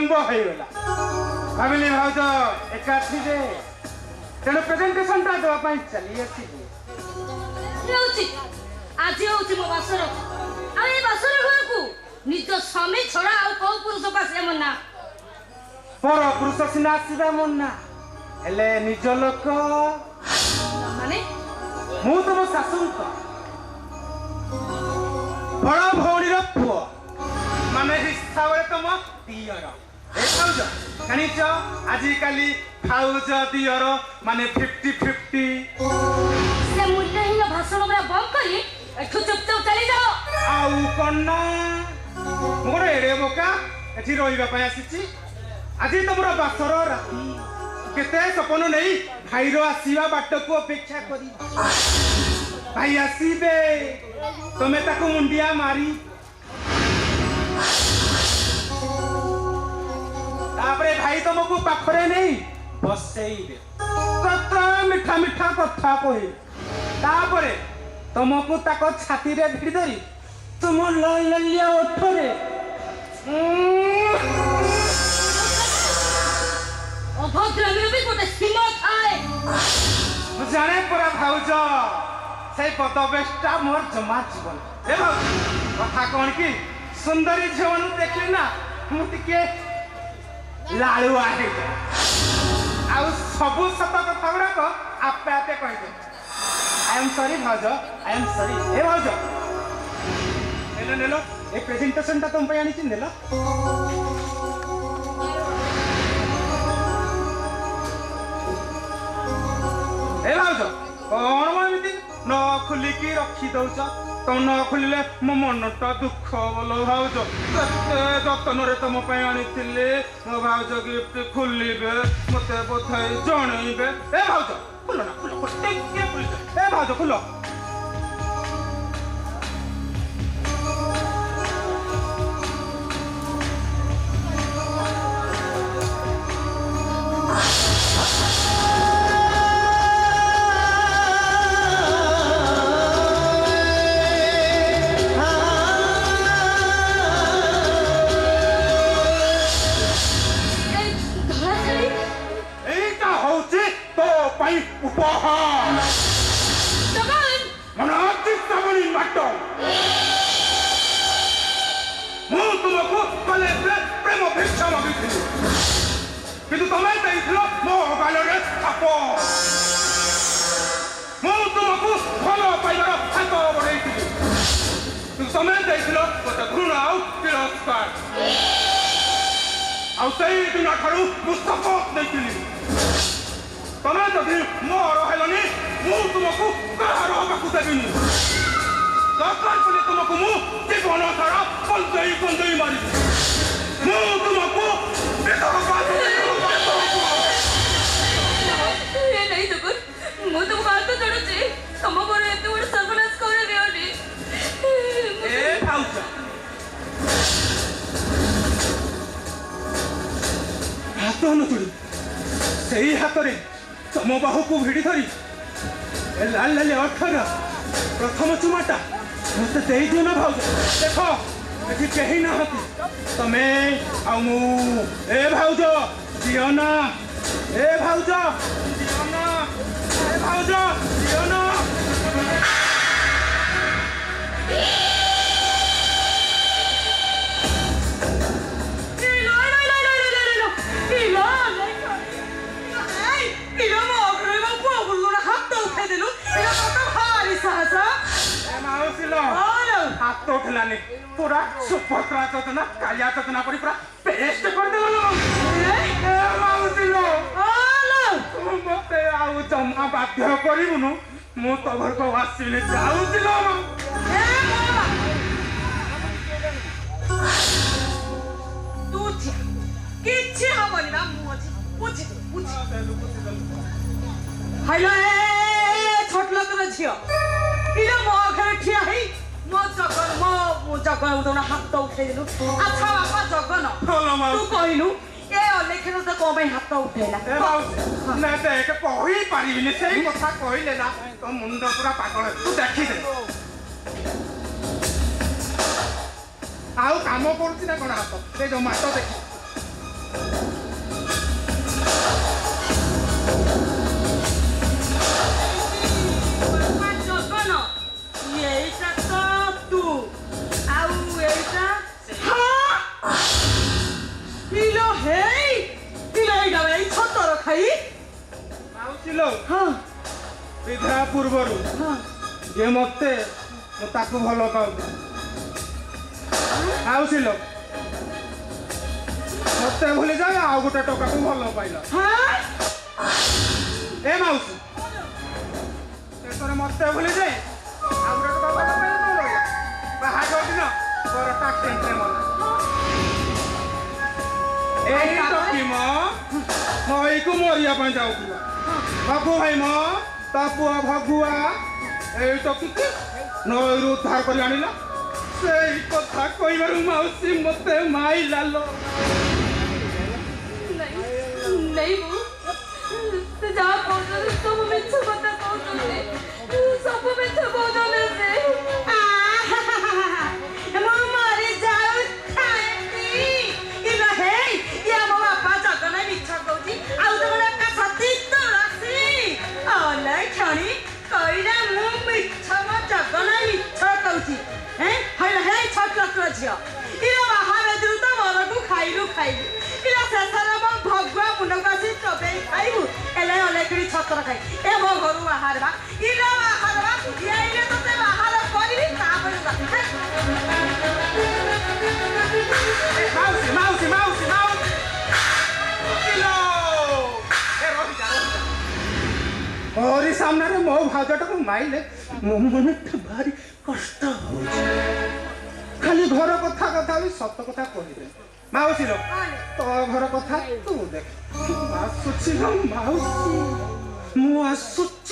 विलंब होगा भाविली भाज एका थे तेणु प्रेजेंटेशन टा देवाई चली आज हूँ मो बासर आई बासर घर को निज स्वामी छड़ा आउ कौ पुरुष को आसे मना पर पुरुष सीना आसवा मना हेले निज लोक माने मु तुम शाशु बड़ भौणी पुओ माने हिसाब तुम दियर जानिच आजिकाली भाउज दियर माने 50-50 से मूल्यहीन भाषण पूरा बंद करी एठु चुपचाप चली जाओ आउ कन्ना मोर एड़े बोका एठी रहिबा पय आसीची आज तुमरा बासर राती केते सपन नहीं भाईर आसीबा बाट को अपेक्षा करी भाई आसीबे तमे ताको मुंडिया मारी तापरे भाई तुमको पाखरे नहीं बसैबे कत मिठा मिठा कथा कहे तापरे तुमको ताको छाती रे भिड़ धरी तुम ललिया ओठरे अभद्रमी भी गोटे सीमा थाए जाने परा भाउज से पदवेशटा मोर जमा जीवन ए भाउज कथा कौन की सुंदरी झीवन देखली ना मुटिके लालुआ है आउ सबु सत कथा गुड़ाक आपे आपे कहदे आई एम सॉरी भाउज आई एम सॉरी ए भाउज नेलो नेलो ए प्रेजेंटेशन ता तुम पे आनी चिन देलो ए भाउज कौन एमती न खुलिकी रखी दौच तुम न खुलिले मो मनटा दुख बोलो भाउज केते जतन तुम आनी मो भाउज गिफ्ट खुलिबे मत बधाई जणइबे ए भाउज खुल ना खुल खुल ए भाउज खुल किंतु तुम्हें देखलो मो गालरे छाप मु तुमको भल पाइबार हाथ बढ़ाई किंतु तुम्हें देखलो गोटे घृणा आउ तिरस्कार आउ सेई दिन ठारू मु शपथ देइथिली तुम्हें जदि मोर हेलनी मु तुमको कहार हबाकू देबिनी दरकार पड़े तुमको मु जीवन सारा कंदई मारी मु तुमको नहीं दुकुर मु तुम बात जोड़ुची तुम पर एते बड़ सर्वनाश करे दियोनी ए भाउज हाथ न जोड़ी सही हाथ रे तुम बाहु को भिड़ी धरी ए लाल लाल अठर प्रथम चुमाटा मत देई दियो ना भाउज देखो एठी केही ना हती तमे आ मु ए भाउज दियो ना ए भाउज दियो ना ए भाउज दियो ना हाथ उठलानी पूरा सुपत्रा चोदना कालिया चोदना पड़ी पूरा पेस्ट कर देलो ए माउसिलो मते आउ जमा बाध्य करिबुनु मु तो घर को आसीले जाउतिलो ए तू किछि हबनी ना मु अछि पूछि हेलो ए छोट लोक रे झियो इलो मो घर ठिया है मो जगन उदना हाथ उठे दिलु अच्छा बापा जगन तू कहिनु ए अलेखन से को भाई हाथ उठेला ए माउसी ना देख कहि पारिबिनी सेही कथा कहिले ना तो मुंड पूरा पागल तू देखि दे आउ काम करूची ना कोन हाथ से जो मातो देखि ବାପା ଜଗନ ଏଇଟା ତ ତୁ ଆଉ ଏଇଟା ଇଲୋ ହେଇ ଇଲୋ ଏଇଟା ଏଇ ଛତର ଖାଇ ମାଉସୀ ଲୋ ହଁ ବିବାହ ପୂର୍ବରୁ ହଁ ଯେ ମତେ ମୁଁ ତାକୁ ଭଲ ପାଉଥିଲି ମାଉସୀ ଲୋ ମତେ ଭୁଲି ଯାଏ ଆଉ ଗୋଟେ ଟୋକାକୁ ଭଲ ପାଇଲା ହଁ ଏ ମାଉସୀ ଶେଷରେ ମତେ ଭୁଲି ଯାଏ ଆଉ ଗୋଟେ ଟୋକା ଭଲ ପାଇଲା ତ ବାହାଘର ଦିନ ପରଟା ଟେଣ୍ଟରେ ମଲା ଏଇ ଟୋକି ନଈକୁ ମରିବା ପାଇଁ ଯାଉଥିଲା ଭଗୁ ଭାଇ ମ ତା ପୁଅ ଭଗୁଆ ଏଇ ଟୋକିକି ନଈରୁ ଉଦ୍ଧାର କରି ଆଣିଲା ସେଇ କଥା କହିବାରୁ ମାଉସୀ ମତେ ମାଇଲା ଲୋ नहीं वो तो जा पहुंचो सब मिछ बता पहुंचो सब मिछ पहुंचो से मो मारे जाऊ खाएती इलो हे या मो बापा जगन मिछ कहूची आउ तो बड़ा का सती तो रासी ओले खणी कइरा मु मिछ मो जगन मिछ कहूची हैं हले हे छट लक्र झियो इलो बाहर दु तो मरकु खाइलु इला सेसारा मो भगवा मुंडक आसी चबे खाइबु एले ओलेकड़ी छतर खाइ ए मो घरु बाहर बा इला बाहर बा याइले तो ते बाहर करबी तापर ମାଉସୀ କିଲୋ ଏ ରହି ଯା ମୋରି ସାମ୍ନାରେ ମୋ ଭାଉଜଟାକୁ ମାଇଲେ ମୋ ମନଟା ଭାରି କଷ୍ଟ ହଉଛି ଖାଲି ଘର କଥା ବି ସତ କଥା କହିଲେ ମାଉସୀ ଲୋ ତୋ ଘର କଥା ତୁ ଦେଖ ଆସୁଛି ମାଉସୀ ମୁଁ ଆସୁଛି